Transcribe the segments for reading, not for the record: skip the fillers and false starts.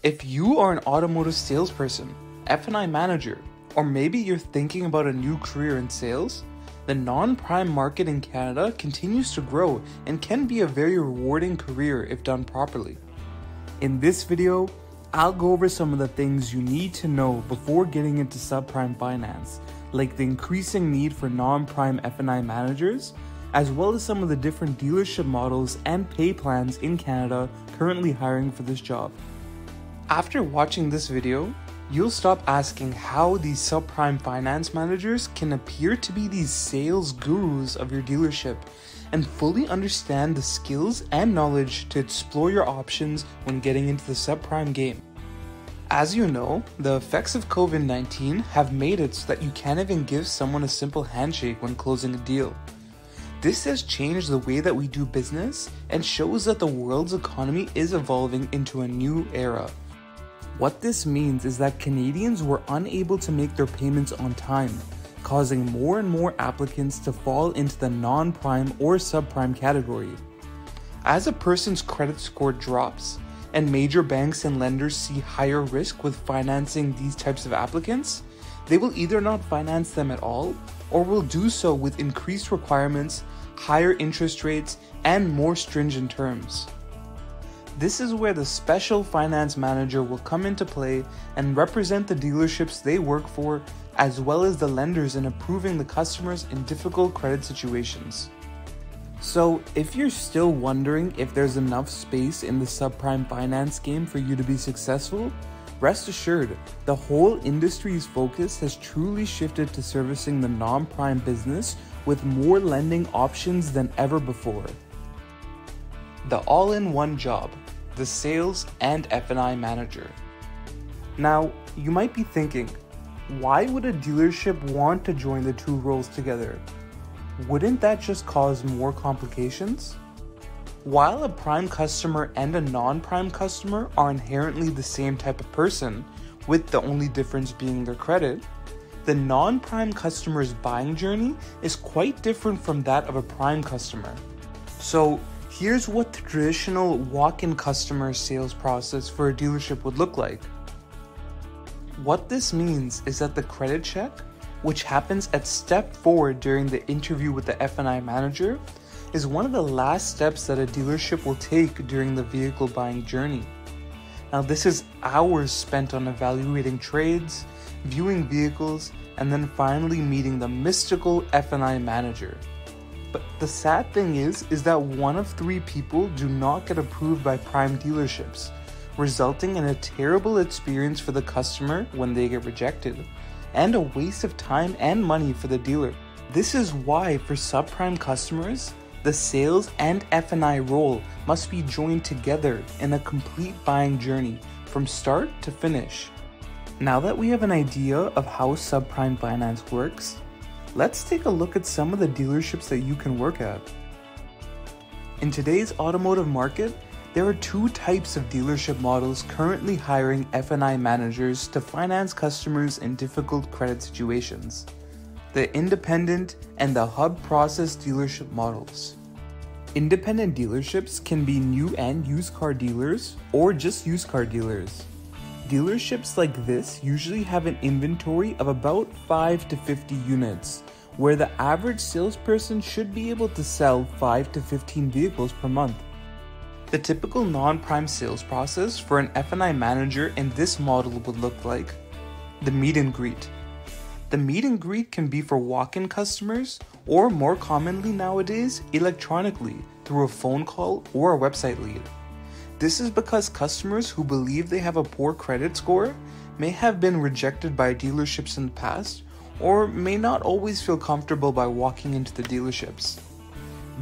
If you are an automotive salesperson, F&I manager, or maybe you're thinking about a new career in sales, the non-prime market in Canada continues to grow and can be a very rewarding career if done properly. In this video, I'll go over some of the things you need to know before getting into subprime finance, like the increasing need for non-prime F&I managers, as well as some of the different dealership models and pay plans in Canada currently hiring for this job. After watching this video, you'll stop asking how these subprime finance managers can appear to be these sales gurus of your dealership and fully understand the skills and knowledge to explore your options when getting into the subprime game. As you know, the effects of COVID-19 have made it so that you can't even give someone a simple handshake when closing a deal. This has changed the way that we do business and shows that the world's economy is evolving into a new era. What this means is that Canadians were unable to make their payments on time, causing more and more applicants to fall into the non-prime or subprime category. As a person's credit score drops, and major banks and lenders see higher risk with financing these types of applicants, they will either not finance them at all, or will do so with increased requirements, higher interest rates, and more stringent terms. This is where the special finance manager will come into play and represent the dealerships they work for, as well as the lenders in approving the customers in difficult credit situations. So, if you're still wondering if there's enough space in the subprime finance game for you to be successful, rest assured, the whole industry's focus has truly shifted to servicing the non-prime business with more lending options than ever before. The all-in-one job, the sales and F&I manager. Now, you might be thinking, why would a dealership want to join the two roles together? Wouldn't that just cause more complications? While a prime customer and a non-prime customer are inherently the same type of person, with the only difference being their credit, the non-prime customer's buying journey is quite different from that of a prime customer. So here's what the traditional walk-in customer sales process for a dealership would look like. What this means is that the credit check, which happens at step 4 during the interview with the F&I manager, is one of the last steps that a dealership will take during the vehicle buying journey. Now, this is hours spent on evaluating trades, viewing vehicles, and then finally meeting the mystical F&I manager. But the sad thing is that 1 of 3 people do not get approved by prime dealerships, resulting in a terrible experience for the customer when they get rejected, and a waste of time and money for the dealer. This is why for subprime customers, the sales and F&I role must be joined together in a complete buying journey from start to finish. Now that we have an idea of how subprime finance works, let's take a look at some of the dealerships that you can work at. In today's automotive market, there are 2 types of dealership models currently hiring F&I managers to finance customers in difficult credit situations: the independent and the hub process dealership models. Independent dealerships can be new and used car dealers or just used car dealers. Dealerships like this usually have an inventory of about 5 to 50 units, where the average salesperson should be able to sell 5 to 15 vehicles per month. The typical non-prime sales process for an F&I manager in this model would look like the meet and greet. The meet and greet can be for walk-in customers, or more commonly nowadays, electronically through a phone call or a website lead. This is because customers who believe they have a poor credit score may have been rejected by dealerships in the past, or may not always feel comfortable by walking into the dealerships.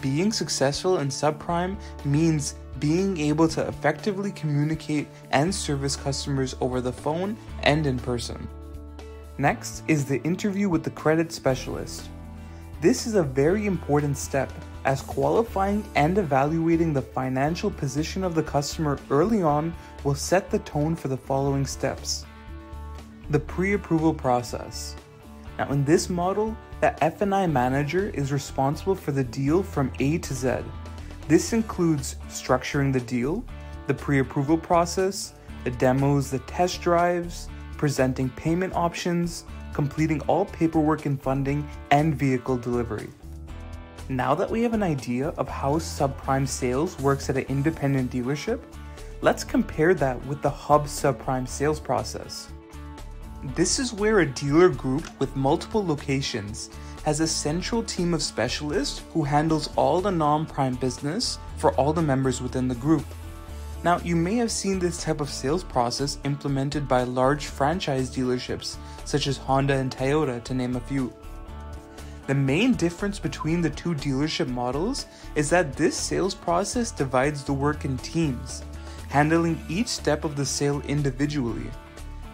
Being successful in subprime means being able to effectively communicate and service customers over the phone and in person. Next is the interview with the credit specialist. This is a very important step, as qualifying and evaluating the financial position of the customer early on will set the tone for the following steps. The pre-approval process. Now in this model, the F&I manager is responsible for the deal from A to Z. This includes structuring the deal, the pre-approval process, the demos, the test drives, presenting payment options, completing all paperwork and funding, and vehicle delivery. Now that we have an idea of how subprime sales works at an independent dealership, let's compare that with the hub subprime sales process. This is where a dealer group with multiple locations has a central team of specialists who handles all the non-prime business for all the members within the group. Now, you may have seen this type of sales process implemented by large franchise dealerships such as Honda and Toyota, to name a few. The main difference between the two dealership models is that this sales process divides the work in teams, handling each step of the sale individually,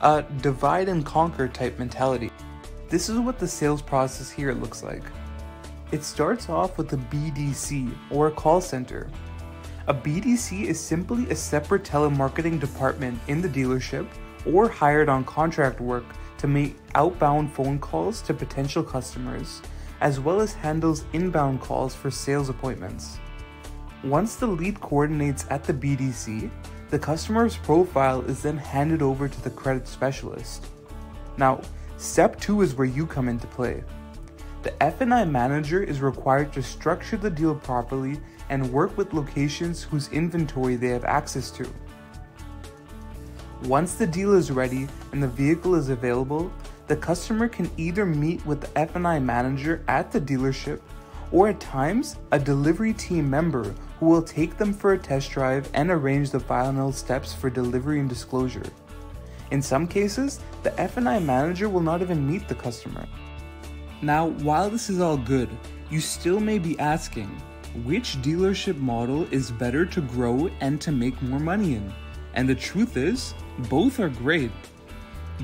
a divide and conquer type mentality. This is what the sales process here looks like. It starts off with a BDC, or a call center. A BDC is simply a separate telemarketing department in the dealership or hired on contract work to make outbound phone calls to potential customers, as well as handles inbound calls for sales appointments. Once the lead coordinates at the BDC, the customer's profile is then handed over to the credit specialist. Now, step 2 is where you come into play. The F&I Manager is required to structure the deal properly and work with locations whose inventory they have access to. Once the deal is ready and the vehicle is available, the customer can either meet with the F&I Manager at the dealership, or at times, a delivery team member who will take them for a test drive and arrange the final steps for delivery and disclosure. In some cases, the F&I Manager will not even meet the customer. Now, while this is all good, you still may be asking, which dealership model is better to grow and to make more money in? And the truth is, both are great.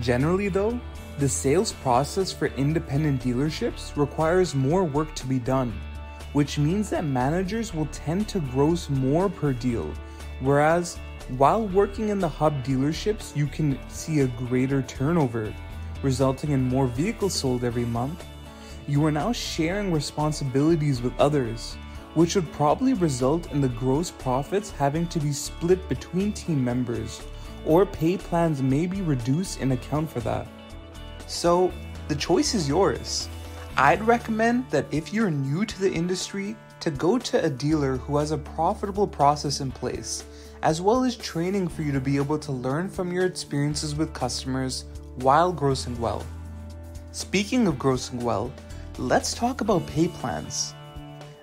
Generally though, the sales process for independent dealerships requires more work to be done, which means that managers will tend to gross more per deal, whereas while working in the hub dealerships, you can see a greater turnover, resulting in more vehicles sold every month. You are now sharing responsibilities with others, which would probably result in the gross profits having to be split between team members, or pay plans may be reduced in account for that. So, the choice is yours. I'd recommend that if you're new to the industry, to go to a dealer who has a profitable process in place, as well as training for you to be able to learn from your experiences with customers while grossing well. Speaking of grossing well, let's talk about pay plans.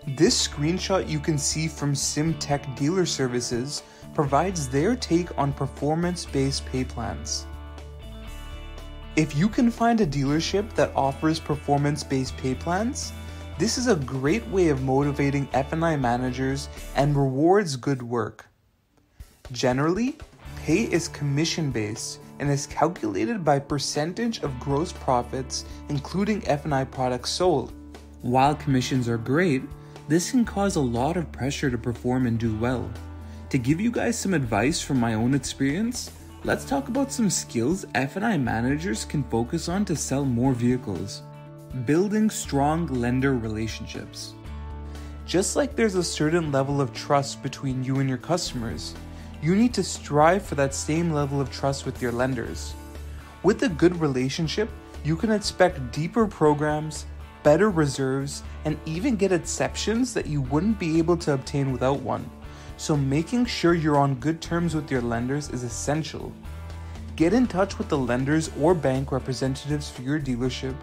This screenshot you can see from SimTech Dealer Services provides their take on performance-based pay plans. If you can find a dealership that offers performance-based pay plans, this is a great way of motivating F&I managers and rewards good work. Generally, pay is commission-based and is calculated by percentage of gross profits, including F&I products sold. While commissions are great, this can cause a lot of pressure to perform and do well. To give you guys some advice from my own experience, let's talk about some skills F&I managers can focus on to sell more vehicles. Building strong lender relationships. Just like there's a certain level of trust between you and your customers, you need to strive for that same level of trust with your lenders. With a good relationship, you can expect deeper programs, better reserves, and even get exceptions that you wouldn't be able to obtain without one. So making sure you're on good terms with your lenders is essential. Get in touch with the lenders or bank representatives for your dealership.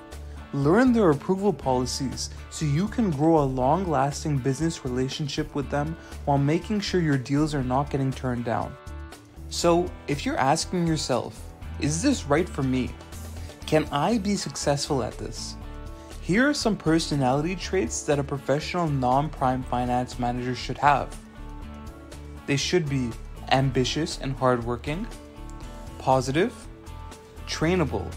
Learn their approval policies so you can grow a long-lasting business relationship with them while making sure your deals are not getting turned down. So if you're asking yourself, is this right for me? Can I be successful at this? Here are some personality traits that a professional non-prime finance manager should have. They should be ambitious and hardworking, positive, trainable.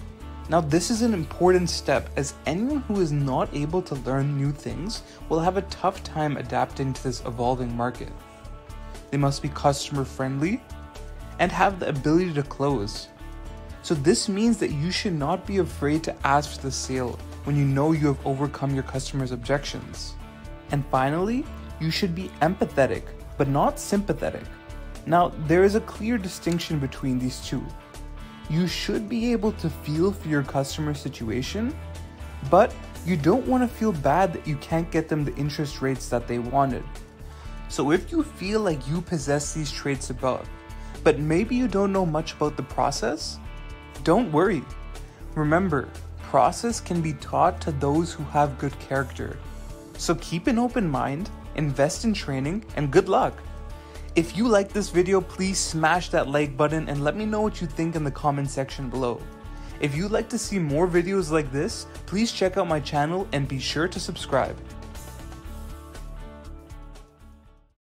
Now this is an important step, as anyone who is not able to learn new things will have a tough time adapting to this evolving market. They must be customer friendly and have the ability to close. So this means that you should not be afraid to ask for the sale when you know you have overcome your customers' objections. And finally, you should be empathetic, but not sympathetic. Now, there is a clear distinction between these two. You should be able to feel for your customer situation, but you don't want to feel bad that you can't get them the interest rates that they wanted. So if you feel like you possess these traits above, but maybe you don't know much about the process, don't worry. Remember, process can be taught to those who have good character. So keep an open mind, invest in training, and good luck. If you like this video, please smash that like button and let me know what you think in the comment section below. If you'd like to see more videos like this, please check out my channel and be sure to subscribe.